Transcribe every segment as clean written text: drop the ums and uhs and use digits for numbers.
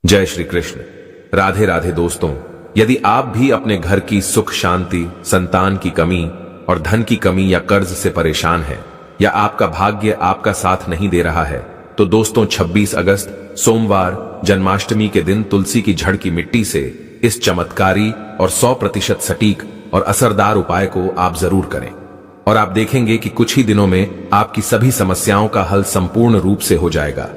जय श्री कृष्ण। राधे राधे दोस्तों, यदि आप भी अपने घर की सुख शांति, संतान की कमी और धन की कमी या कर्ज से परेशान हैं, या आपका भाग्य आपका साथ नहीं दे रहा है, तो दोस्तों 26 अगस्त सोमवार जन्माष्टमी के दिन तुलसी की जड़ की मिट्टी से इस चमत्कारी और 100% सटीक और असरदार उपाय को आप जरूर करें और आप देखेंगे कि कुछ ही दिनों में आपकी सभी समस्याओं का हल संपूर्ण रूप से हो जाएगा।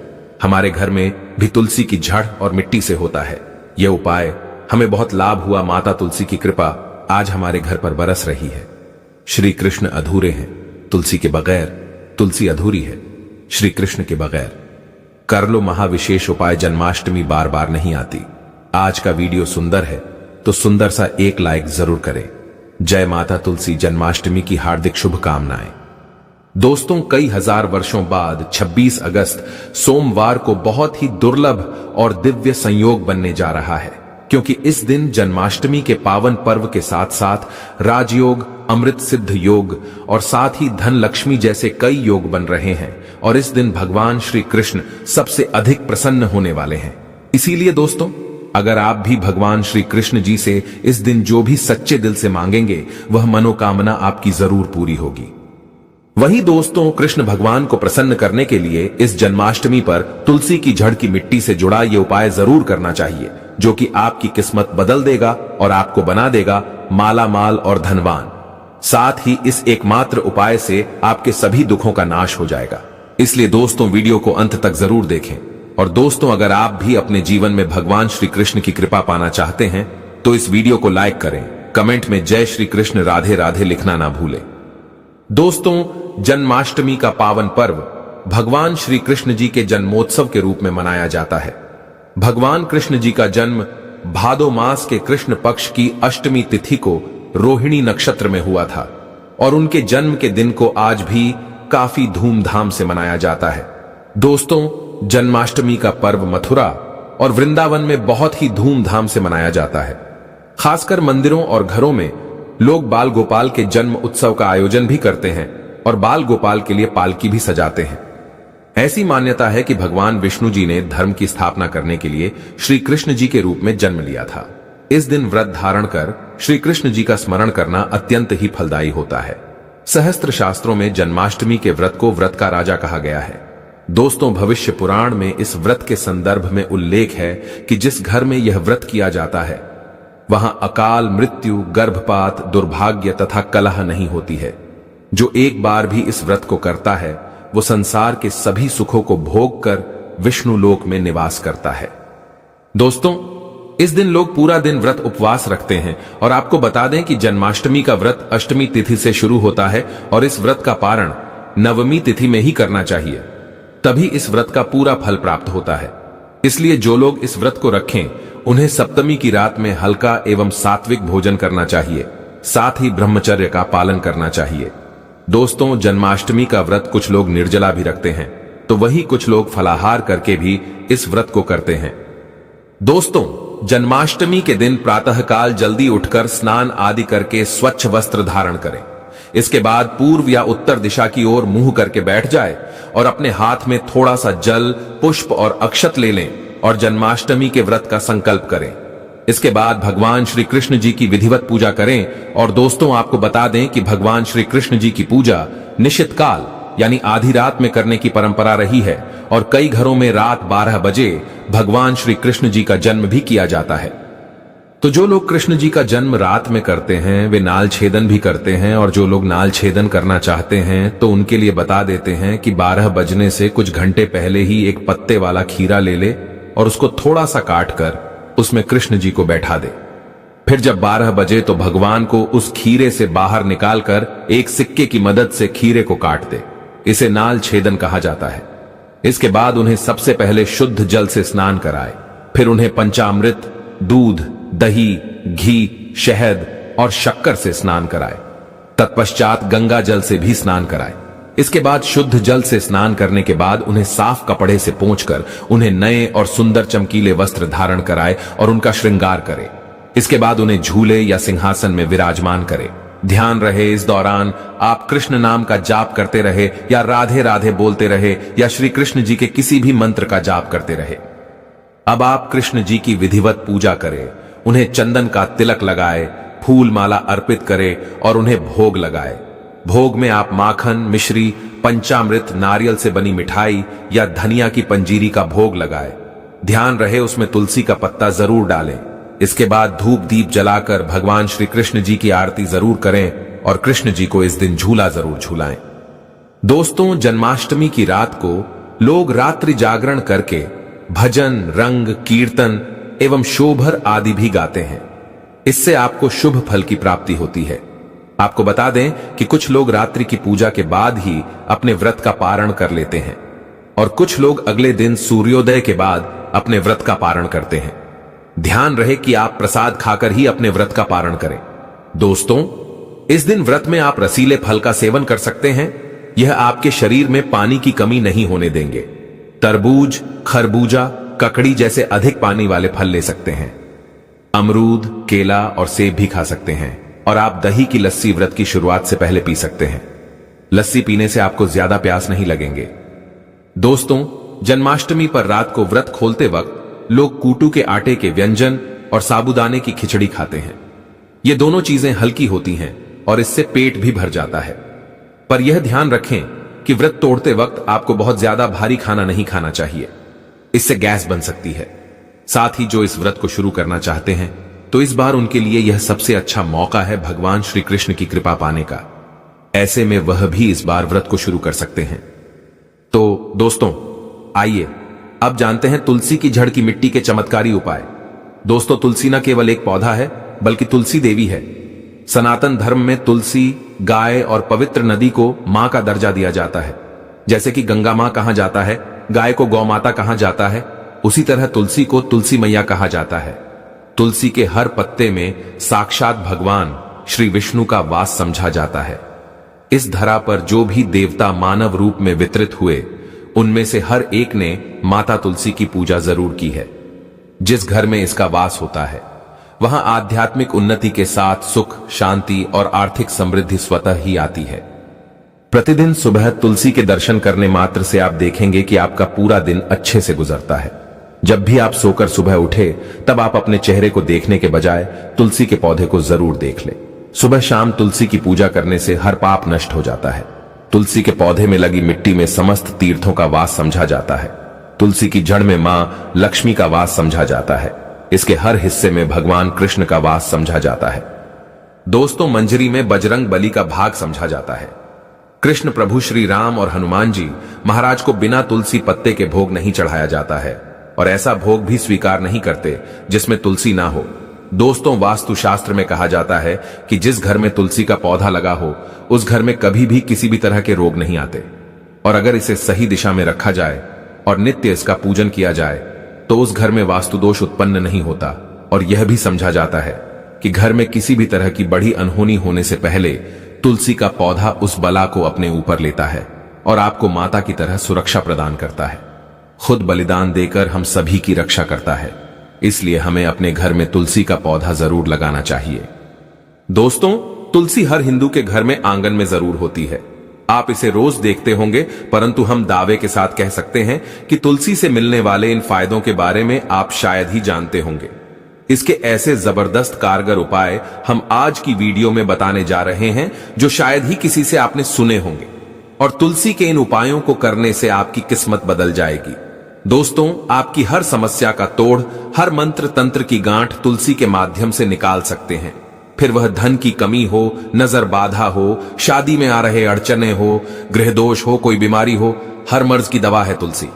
हमारे घर में भी तुलसी की जड़ और मिट्टी से होता है यह उपाय। हमें बहुत लाभ हुआ। माता तुलसी की कृपा आज हमारे घर पर बरस रही है। श्री कृष्ण अधूरे हैं, तुलसी के बगैर तुलसी अधूरी है। श्री कृष्ण के बगैर कर लो महाविशेष उपाय, जन्माष्टमी बार बार नहीं आती। आज का वीडियो सुंदर है तो सुंदर सा एक लाइक जरूर करें। जय माता तुलसी। जन्माष्टमी की हार्दिक शुभकामनाएं। दोस्तों, कई हजार वर्षों बाद 26 अगस्त सोमवार को बहुत ही दुर्लभ और दिव्य संयोग बनने जा रहा है, क्योंकि इस दिन जन्माष्टमी के पावन पर्व के साथ साथ राजयोग, अमृत सिद्ध योग और साथ ही धन लक्ष्मी जैसे कई योग बन रहे हैं और इस दिन भगवान श्री कृष्ण सबसे अधिक प्रसन्न होने वाले हैं। इसीलिए दोस्तों, अगर आप भी भगवान श्री कृष्ण जी से इस दिन जो भी सच्चे दिल से मांगेंगे वह मनोकामना आपकी जरूर पूरी होगी। वहीं दोस्तों, कृष्ण भगवान को प्रसन्न करने के लिए इस जन्माष्टमी पर तुलसी की जड़ की मिट्टी से जुड़ा यह उपाय जरूर करना चाहिए, जो कि आपकी किस्मत बदल देगा और आपको बना देगा माला माल और धनवान। साथ ही इस एकमात्र उपाय से आपके सभी दुखों का नाश हो जाएगा। इसलिए दोस्तों, वीडियो को अंत तक जरूर देखें। और दोस्तों, अगर आप भी अपने जीवन में भगवान श्री कृष्ण की कृपा पाना चाहते हैं तो इस वीडियो को लाइक करें, कमेंट में जय श्री कृष्ण राधे राधे लिखना ना भूलें। दोस्तों, जन्माष्टमी का पावन पर्व भगवान श्री कृष्ण जी के जन्मोत्सव के रूप में मनाया जाता है। भगवान कृष्ण जी का जन्म भादो मास के कृष्ण पक्ष की अष्टमी तिथि को रोहिणी नक्षत्र में हुआ था और उनके जन्म के दिन को आज भी काफी धूमधाम से मनाया जाता है। दोस्तों, जन्माष्टमी का पर्व मथुरा और वृंदावन में बहुत ही धूमधाम से मनाया जाता है। खासकर मंदिरों और घरों में लोग बाल गोपाल के जन्म उत्सव का आयोजन भी करते हैं और बाल गोपाल के लिए पालकी भी सजाते हैं। ऐसी मान्यता है कि भगवान विष्णु जी ने धर्म की स्थापना करने के लिए श्री कृष्ण जी के रूप में जन्म लिया था। इस दिन व्रत धारण कर श्री कृष्ण जी का स्मरण करना अत्यंत ही फलदायी होता है। सहस्त्र शास्त्रों में जन्माष्टमी के व्रत को व्रत का राजा कहा गया है। दोस्तों, भविष्य पुराण में इस व्रत के संदर्भ में उल्लेख है कि जिस घर में यह व्रत किया जाता है वहां अकाल मृत्यु, गर्भपात, दुर्भाग्य तथा कलह नहीं होती है। जो एक बार भी इस व्रत को करता है वो संसार के सभी सुखों को भोग कर विष्णु लोक में निवास करता है। दोस्तों, इस दिन लोग पूरा दिन व्रत उपवास रखते हैं और आपको बता दें कि जन्माष्टमी का व्रत अष्टमी तिथि से शुरू होता है और इस व्रत का पारण नवमी तिथि में ही करना चाहिए, तभी इस व्रत का पूरा फल प्राप्त होता है। इसलिए जो लोग इस व्रत को रखें उन्हें सप्तमी की रात में हल्का एवं सात्विक भोजन करना चाहिए, साथ ही ब्रह्मचर्य का पालन करना चाहिए। दोस्तों, जन्माष्टमी का व्रत कुछ लोग निर्जला भी रखते हैं तो वही कुछ लोग फलाहार करके भी इस व्रत को करते हैं। दोस्तों, जन्माष्टमी के दिन प्रातःकाल जल्दी उठकर स्नान आदि करके स्वच्छ वस्त्र धारण करें। इसके बाद पूर्व या उत्तर दिशा की ओर मुंह करके बैठ जाए और अपने हाथ में थोड़ा सा जल, पुष्प और अक्षत ले लें और जन्माष्टमी के व्रत का संकल्प करें। इसके बाद भगवान श्री कृष्ण जी की विधिवत पूजा करें। और दोस्तों, आपको बता दें कि भगवान श्री कृष्ण जी की पूजा निश्चित काल यानी आधी रात में करने की परंपरा रही है और कई घरों में रात 12 बजे भगवान श्री कृष्ण जी का जन्म भी किया जाता है। तो जो लोग कृष्ण जी का जन्म रात में करते हैं वे नाल छेदन भी करते हैं, और जो लोग नाल छेदन करना चाहते हैं तो उनके लिए बता देते हैं कि 12 बजने से कुछ घंटे पहले ही एक पत्ते वाला खीरा ले ले और उसको थोड़ा सा काट कर उसमें कृष्ण जी को बैठा दे। फिर जब 12 बजे तो भगवान को उस खीरे से बाहर निकालकर एक सिक्के की मदद से खीरे को काट दे। इसे नाल छेदन कहा जाता है। इसके बाद उन्हें सबसे पहले शुद्ध जल से स्नान कराए, फिर उन्हें पंचामृत, दूध, दही, घी, शहद और शक्कर से स्नान कराए। तत्पश्चात गंगा जल से भी स्नान कराए। इसके बाद शुद्ध जल से स्नान करने के बाद उन्हें साफ कपड़े से पोंछकर उन्हें नए और सुंदर चमकीले वस्त्र धारण कराए और उनका श्रृंगार करे। इसके बाद उन्हें झूले या सिंहासन में विराजमान करे। ध्यान रहे, इस दौरान आप कृष्ण नाम का जाप करते रहे या राधे राधे बोलते रहे या श्री कृष्ण जी के किसी भी मंत्र का जाप करते रहे। अब आप कृष्ण जी की विधिवत पूजा करें, उन्हें चंदन का तिलक लगाए, फूल माला अर्पित करें और उन्हें भोग लगाए। भोग में आप माखन, मिश्री, पंचामृत, नारियल से बनी मिठाई या धनिया की पंजीरी का भोग लगाए। ध्यान रहे उसमें तुलसी का पत्ता जरूर डालें। इसके बाद धूप दीप जलाकर भगवान श्री कृष्ण जी की आरती जरूर करें और कृष्ण जी को इस दिन झूला जरूर झूलाएं। दोस्तों, जन्माष्टमी की रात को लोग रात्रि जागरण करके भजन, रंग, कीर्तन एवं शोभर आदि भी गाते हैं। इससे आपको शुभ फल की प्राप्ति होती है। आपको बता दें कि कुछ लोग रात्रि की पूजा के बाद ही अपने व्रत का पारण कर लेते हैं और कुछ लोग अगले दिन सूर्योदय के बाद अपने व्रत का पारण करते हैं। ध्यान रहे कि आप प्रसाद खाकर ही अपने व्रत का पारण करें। दोस्तों, इस दिन व्रत में आप रसीले फल का सेवन कर सकते हैं। यह आपके शरीर में पानी की कमी नहीं होने देंगे। तरबूज, खरबूजा, ककड़ी जैसे अधिक पानी वाले फल ले सकते हैं। अमरूद, केला और सेब भी खा सकते हैं और आप दही की लस्सी व्रत की शुरुआत से पहले पी सकते हैं। लस्सी पीने से आपको ज्यादा प्यास नहीं लगेंगे। दोस्तों, जन्माष्टमी पर रात को व्रत खोलते वक्त लोग कूटू के आटे के व्यंजन और साबूदाने की खिचड़ी खाते हैं। ये दोनों चीजें हल्की होती हैं और इससे पेट भी भर जाता है। पर यह ध्यान रखें कि व्रत तोड़ते वक्त आपको बहुत ज्यादा भारी खाना नहीं खाना चाहिए, इससे गैस बन सकती है। साथ ही जो इस व्रत को शुरू करना चाहते हैं तो इस बार उनके लिए यह सबसे अच्छा मौका है भगवान श्री कृष्ण की कृपा पाने का। ऐसे में वह भी इस बार व्रत को शुरू कर सकते हैं। तो दोस्तों, आइए अब जानते हैं तुलसी की जड़ की मिट्टी के चमत्कारी उपाय। दोस्तों, तुलसी न केवल एक पौधा है बल्कि तुलसी देवी है। सनातन धर्म में तुलसी, गाय और पवित्र नदी को मां का दर्जा दिया जाता है। जैसे कि गंगा मां कहा जाता है, गाय को गौ माता कहा जाता है, उसी तरह तुलसी को तुलसी मैया कहा जाता है। तुलसी के हर पत्ते में साक्षात भगवान श्री विष्णु का वास समझा जाता है। इस धरा पर जो भी देवता मानव रूप में वितरित हुए, उनमें से हर एक ने माता तुलसी की पूजा जरूर की है। जिस घर में इसका वास होता है वहां आध्यात्मिक उन्नति के साथ सुख, शांति और आर्थिक समृद्धि स्वतः ही आती है। प्रतिदिन सुबह तुलसी के दर्शन करने मात्र से आप देखेंगे कि आपका पूरा दिन अच्छे से गुजरता है। जब भी आप सोकर सुबह उठे तब आप अपने चेहरे को देखने के बजाय तुलसी के पौधे को जरूर देख ले। सुबह शाम तुलसी की पूजा करने से हर पाप नष्ट हो जाता है। तुलसी के पौधे में लगी मिट्टी में समस्त तीर्थों का वास समझा जाता है। तुलसी की जड़ में मां लक्ष्मी का वास समझा जाता है। इसके हर हिस्से में भगवान कृष्ण का वास समझा जाता है। दोस्तों, मंजरी में बजरंग बली का भाग समझा जाता है। कृष्ण प्रभु श्री राम और हनुमान जी महाराज को बिना तुलसी पत्ते के भोग नहीं चढ़ाया जाता है और ऐसा भोग भी स्वीकार नहीं करते जिसमें तुलसी ना हो। दोस्तों, वास्तुशास्त्र में कहा जाता है कि जिस घर में तुलसी का पौधा लगा हो उस घर में कभी भी किसी भी तरह के रोग नहीं आते, और अगर इसे सही दिशा में रखा जाए और नित्य इसका पूजन किया जाए तो उस घर में वास्तु दोष उत्पन्न नहीं होता। और यह भी समझा जाता है कि घर में किसी भी तरह की बड़ी अनहोनी होने से पहले तुलसी का पौधा उस बला को अपने ऊपर लेता है और आपको माता की तरह सुरक्षा प्रदान करता है। खुद बलिदान देकर हम सभी की रक्षा करता है, इसलिए हमें अपने घर में तुलसी का पौधा जरूर लगाना चाहिए। दोस्तों, तुलसी हर हिंदू के घर में आंगन में जरूर होती है। आप इसे रोज देखते होंगे, परंतु हम दावे के साथ कह सकते हैं कि तुलसी से मिलने वाले इन फायदों के बारे में आप शायद ही जानते होंगे। इसके ऐसे जबरदस्त कारगर उपाय हम आज की वीडियो में बताने जा रहे हैं जो शायद ही किसी से आपने सुने होंगे, और तुलसी के इन उपायों को करने से आपकी किस्मत बदल जाएगी। दोस्तों, आपकी हर समस्या का तोड़, हर मंत्र तंत्र की गांठ तुलसी के माध्यम से निकाल सकते हैं। फिर वह धन की कमी हो, नजर बाधा हो, शादी में आ रहे अड़चने हो, गृह दोष हो, कोई बीमारी हो, हर मर्ज की दवा है तुलसी।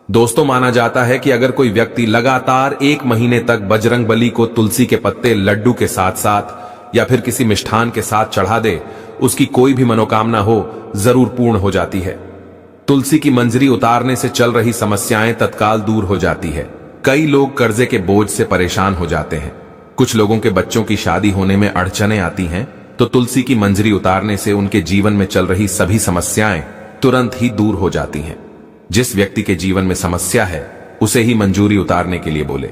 दोस्तों, माना जाता है कि अगर कोई व्यक्ति लगातार 1 महीने तक बजरंग बली को तुलसी के पत्ते लड्डू के साथ साथ या फिर किसी मिष्ठान के साथ चढ़ा दे, उसकी कोई भी मनोकामना हो जरूर पूर्ण हो जाती है। तुलसी की मंजरी उतारने से चल रही समस्याएं तत्काल दूर हो जाती है। कई लोग कर्जे के बोझ से परेशान हो जाते हैं। कुछ लोगों के बच्चों की शादी होने में अड़चने आती हैं, तो तुलसी की मंजरी उतारने से उनके जीवन में चल रही सभी समस्याएं तुरंत ही दूर हो जाती हैं। जिस व्यक्ति के जीवन में समस्या है उसे ही मंजूरी उतारने के लिए बोले।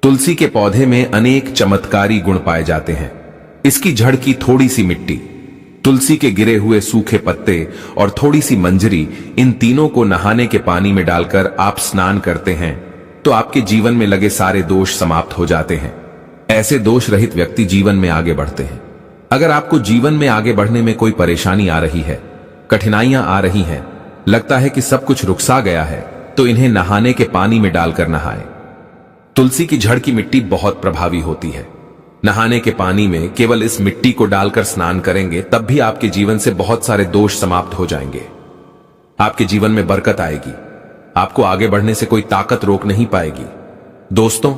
तुलसी के पौधे में अनेक चमत्कारी गुण पाए जाते हैं। इसकी जड़ की थोड़ी सी मिट्टी, तुलसी के गिरे हुए सूखे पत्ते और थोड़ी सी मंजरी, इन तीनों को नहाने के पानी में डालकर आप स्नान करते हैं तो आपके जीवन में लगे सारे दोष समाप्त हो जाते हैं। ऐसे दोष रहित व्यक्ति जीवन में आगे बढ़ते हैं। अगर आपको जीवन में आगे बढ़ने में कोई परेशानी आ रही है, कठिनाइयां आ रही हैं, लगता है कि सब कुछ रुकसा गया है, तो इन्हें नहाने के पानी में डालकर नहाएं। तुलसी की जड़ की मिट्टी बहुत प्रभावी होती है। नहाने के पानी में केवल इस मिट्टी को डालकर स्नान करेंगे, तब भी आपके जीवन से बहुत सारे दोष समाप्त हो जाएंगे। आपके जीवन में बरकत आएगी। आपको आगे बढ़ने से कोई ताकत रोक नहीं पाएगी। दोस्तों,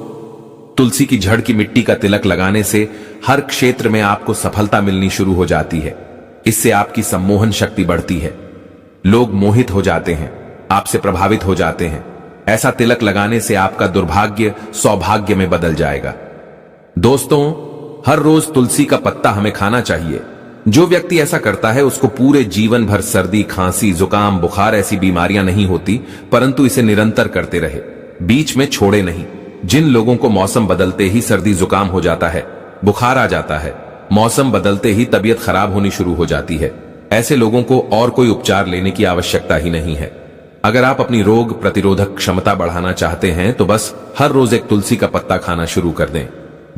तुलसी की जड़ की मिट्टी का तिलक लगाने से हर क्षेत्र में आपको सफलता मिलनी शुरू हो जाती है। इससे आपकी सम्मोहन शक्ति बढ़ती है। लोग मोहित हो जाते हैं, आपसे प्रभावित हो जाते हैं। ऐसा तिलक लगाने से आपका दुर्भाग्य सौभाग्य में बदल जाएगा। दोस्तों, हर रोज तुलसी का पत्ता हमें खाना चाहिए। जो व्यक्ति ऐसा करता है उसको पूरे जीवन भर सर्दी, खांसी, जुकाम, बुखार ऐसी बीमारियां नहीं होती, परंतु इसे निरंतर करते रहे, बीच में छोड़े नहीं। जिन लोगों को मौसम बदलते ही सर्दी जुकाम हो जाता है, बुखार आ जाता है, मौसम बदलते ही तबीयत खराब होनी शुरू हो जाती है, ऐसे लोगों को और कोई उपचार लेने की आवश्यकता ही नहीं है। अगर आप अपनी रोग प्रतिरोधक क्षमता बढ़ाना चाहते हैं तो बस हर रोज एक तुलसी का पत्ता खाना शुरू कर दें।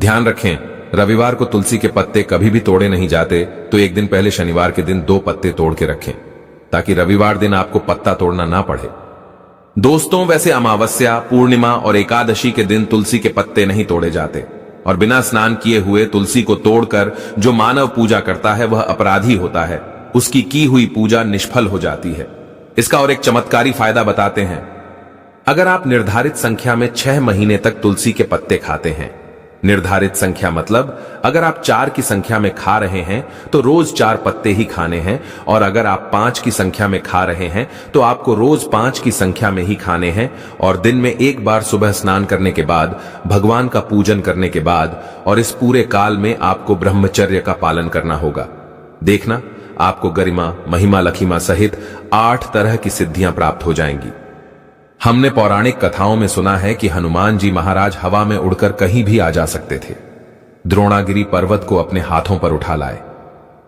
ध्यान रखें, रविवार को तुलसी के पत्ते कभी भी तोड़े नहीं जाते, तो एक दिन पहले शनिवार के दिन 2 पत्ते तोड़ के रखें, ताकि रविवार दिन आपको पत्ता तोड़ना ना पड़े। दोस्तों, वैसे अमावस्या, पूर्णिमा और एकादशी के दिन तुलसी के पत्ते नहीं तोड़े जाते, और बिना स्नान किए हुए तुलसी को तोड़कर जो मानव पूजा करता है वह अपराधी होता है। उसकी की हुई पूजा निष्फल हो जाती है। इसका और एक चमत्कारी फायदा बताते हैं। अगर आप निर्धारित संख्या में 6 महीने तक तुलसी के पत्ते खाते हैं, निर्धारित संख्या मतलब अगर आप 4 की संख्या में खा रहे हैं तो रोज 4 पत्ते ही खाने हैं, और अगर आप 5 की संख्या में खा रहे हैं तो आपको रोज 5 की संख्या में ही खाने हैं, और दिन में एक बार सुबह स्नान करने के बाद, भगवान का पूजन करने के बाद, और इस पूरे काल में आपको ब्रह्मचर्य का पालन करना होगा। देखना, आपको गरिमा, महिमा, लखीमा सहित 8 तरह की सिद्धियां प्राप्त हो जाएंगी। हमने पौराणिक कथाओं में सुना है कि हनुमान जी महाराज हवा में उड़कर कहीं भी आ जा सकते थे। द्रोणागिरी पर्वत को अपने हाथों पर उठा लाए।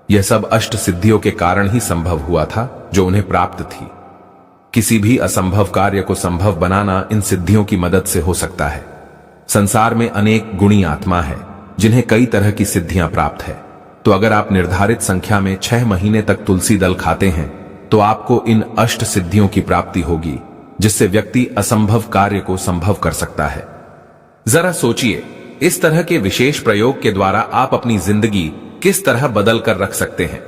यह सब अष्ट सिद्धियों के कारण ही संभव हुआ था जो उन्हें प्राप्त थी। किसी भी असंभव कार्य को संभव बनाना इन सिद्धियों की मदद से हो सकता है। संसार में अनेक गुणी आत्मा है जिन्हें कई तरह की सिद्धियां प्राप्त है। तो अगर आप निर्धारित संख्या में 6 महीने तक तुलसी दल खाते हैं तो आपको इन अष्ट सिद्धियों की प्राप्ति होगी, जिससे व्यक्ति असंभव कार्य को संभव कर सकता है। जरा सोचिए, इस तरह के विशेष प्रयोग के द्वारा आप अपनी जिंदगी किस तरह बदल कर रख सकते हैं।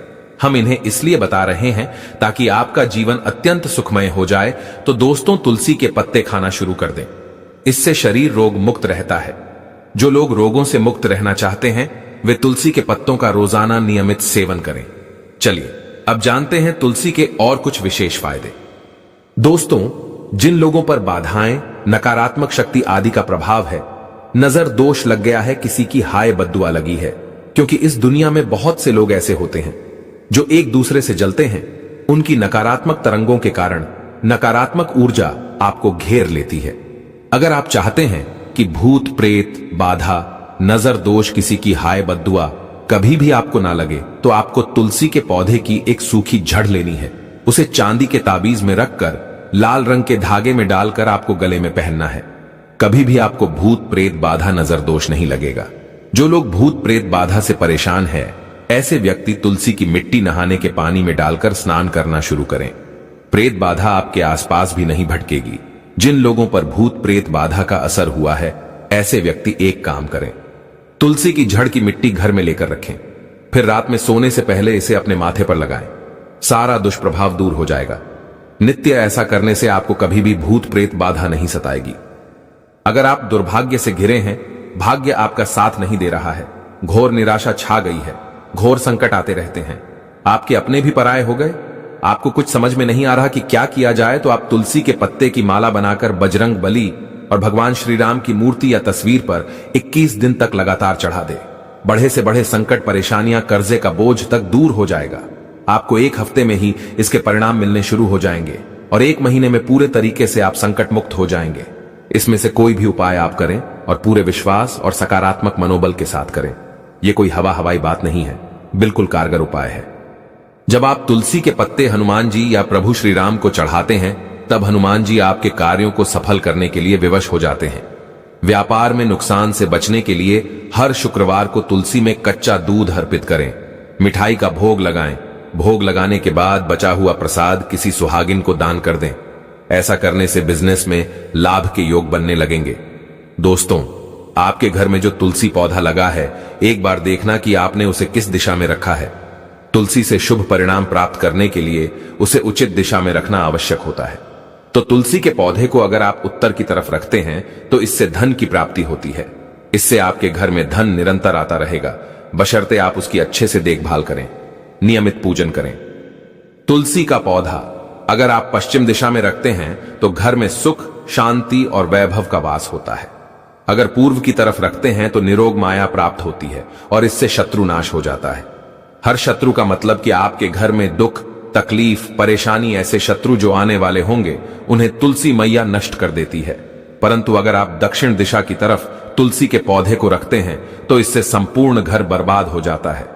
हम इन्हें इसलिए बता रहे हैं ताकि आपका जीवन अत्यंत सुखमय हो जाए। तो दोस्तों, तुलसी के पत्ते खाना शुरू कर दें। इससे शरीर रोग मुक्त रहता है। जो लोग रोगों से मुक्त रहना चाहते हैं वे तुलसी के पत्तों का रोजाना नियमित सेवन करें। चलिए अब जानते हैं तुलसी के और कुछ विशेष फायदे। दोस्तों, जिन लोगों पर बाधाएं, नकारात्मक शक्ति आदि का प्रभाव है, नजर दोष लग गया है, किसी की हाय बद्दुआ लगी है, क्योंकि इस दुनिया में बहुत से लोग ऐसे होते हैं जो एक दूसरे से जलते हैं। उनकी नकारात्मक तरंगों के कारण नकारात्मक ऊर्जा आपको घेर लेती है। अगर आप चाहते हैं कि भूत प्रेत, बाधा, नजर दोष, किसी की हाय बद्दुआ कभी भी आपको ना लगे, तो आपको तुलसी के पौधे की एक सूखी जड़ लेनी है। उसे चांदी के ताबीज में रखकर लाल रंग के धागे में डालकर आपको गले में पहनना है। कभी भी आपको भूत प्रेत, बाधा, नजर दोष नहीं लगेगा। जो लोग भूत प्रेत बाधा से परेशान है, ऐसे व्यक्ति तुलसी की मिट्टी नहाने के पानी में डालकर स्नान करना शुरू करें। प्रेत बाधा आपके आसपास भी नहीं भटकेगी। जिन लोगों पर भूत प्रेत बाधा का असर हुआ है, ऐसे व्यक्ति एक काम करें, तुलसी की जड़ की मिट्टी घर में लेकर रखें, फिर रात में सोने से पहले इसे अपने माथे पर लगाएं। सारा दुष्प्रभाव दूर हो जाएगा। नित्य ऐसा करने से आपको कभी भी भूत प्रेत बाधा नहीं सताएगी। अगर आप दुर्भाग्य से घिरे हैं, भाग्य आपका साथ नहीं दे रहा है, घोर निराशा छा गई है, घोर संकट आते रहते हैं, आपके अपने भी पराये हो गए, आपको कुछ समझ में नहीं आ रहा कि क्या किया जाए, तो आप तुलसी के पत्ते की माला बनाकर बजरंग बली और भगवान श्री राम की मूर्ति या तस्वीर पर 21 दिन तक लगातार चढ़ा दे। बढ़े से बढ़े संकट, परेशानियां, कर्जे का बोझ तक दूर हो जाएगा। आपको 1 हफ्ते में ही इसके परिणाम मिलने शुरू हो जाएंगे, और 1 महीने में पूरे तरीके से आप संकट मुक्त हो जाएंगे। इसमें से कोई भी उपाय आप करें और पूरे विश्वास और सकारात्मक मनोबल के साथ करें। यह कोई हवाई बात नहीं है, बिल्कुल कारगर उपाय है। जब आप तुलसी के पत्ते हनुमान जी या प्रभु श्री राम को चढ़ाते हैं तब हनुमान जी आपके कार्यों को सफल करने के लिए विवश हो जाते हैं। व्यापार में नुकसान से बचने के लिए हर शुक्रवार को तुलसी में कच्चा दूध अर्पित करें। मिठाई का भोग लगाएं। भोग लगाने के बाद बचा हुआ प्रसाद किसी सुहागिन को दान कर दें। ऐसा करने से बिजनेस में लाभ के योग बनने लगेंगे। दोस्तों, आपके घर में जो तुलसी पौधा लगा है, एक बार देखना कि आपने उसे किस दिशा में रखा है। तुलसी से शुभ परिणाम प्राप्त करने के लिए उसे उचित दिशा में रखना आवश्यक होता है। तो तुलसी के पौधे को अगर आप उत्तर की तरफ रखते हैं तो इससे धन की प्राप्ति होती है। इससे आपके घर में धन निरंतर आता रहेगा, बशर्ते आप उसकी अच्छे से देखभाल करें, नियमित पूजन करें। तुलसी का पौधा अगर आप पश्चिम दिशा में रखते हैं तो घर में सुख, शांति और वैभव का वास होता है। अगर पूर्व की तरफ रखते हैं तो निरोग माया प्राप्त होती है और इससे शत्रु नाश हो जाता है। हर शत्रु का मतलब कि आपके घर में दुख, तकलीफ, परेशानी, ऐसे शत्रु जो आने वाले होंगे उन्हें तुलसी मैया नष्ट कर देती है। परंतु अगर आप दक्षिण दिशा की तरफ तुलसी के पौधे को रखते हैं तो इससे संपूर्ण घर बर्बाद हो जाता है।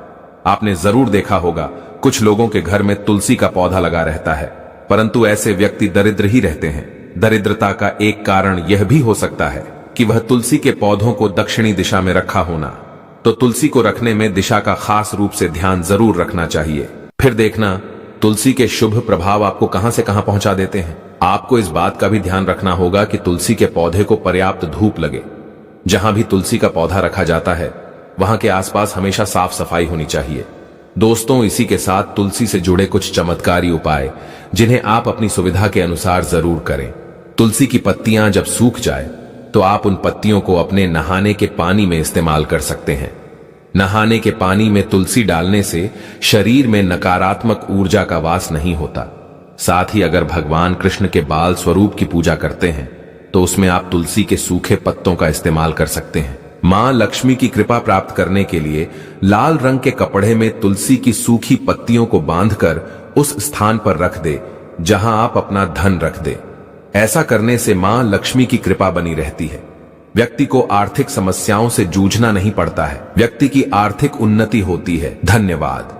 आपने जरूर देखा होगा, कुछ लोगों के घर में तुलसी का पौधा लगा रहता है, परंतु ऐसे व्यक्ति दरिद्र ही रहते हैं। दरिद्रता का एक कारण यह भी हो सकता है कि वह तुलसी के पौधों को दक्षिणी दिशा में रखा होना। तो तुलसी को रखने में दिशा का खास रूप से ध्यान जरूर रखना चाहिए। फिर देखना तुलसी के शुभ प्रभाव आपको कहां से कहां पहुंचा देते हैं। आपको इस बात का भी ध्यान रखना होगा कि तुलसी के पौधे को पर्याप्त धूप लगे। जहां भी तुलसी का पौधा रखा जाता है वहां के आसपास हमेशा साफ सफाई होनी चाहिए। दोस्तों, इसी के साथ तुलसी से जुड़े कुछ चमत्कारी उपाय जिन्हें आप अपनी सुविधा के अनुसार जरूर करें। तुलसी की पत्तियां जब सूख जाए तो आप उन पत्तियों को अपने नहाने के पानी में इस्तेमाल कर सकते हैं। नहाने के पानी में तुलसी डालने से शरीर में नकारात्मक ऊर्जा का वास नहीं होता। साथ ही अगर भगवान कृष्ण के बाल स्वरूप की पूजा करते हैं तो उसमें आप तुलसी के सूखे पत्तों का इस्तेमाल कर सकते हैं। मां लक्ष्मी की कृपा प्राप्त करने के लिए लाल रंग के कपड़े में तुलसी की सूखी पत्तियों को बांधकर उस स्थान पर रख दे जहां आप अपना धन रख दे। ऐसा करने से मां लक्ष्मी की कृपा बनी रहती है। व्यक्ति को आर्थिक समस्याओं से जूझना नहीं पड़ता है। व्यक्ति की आर्थिक उन्नति होती है। धन्यवाद।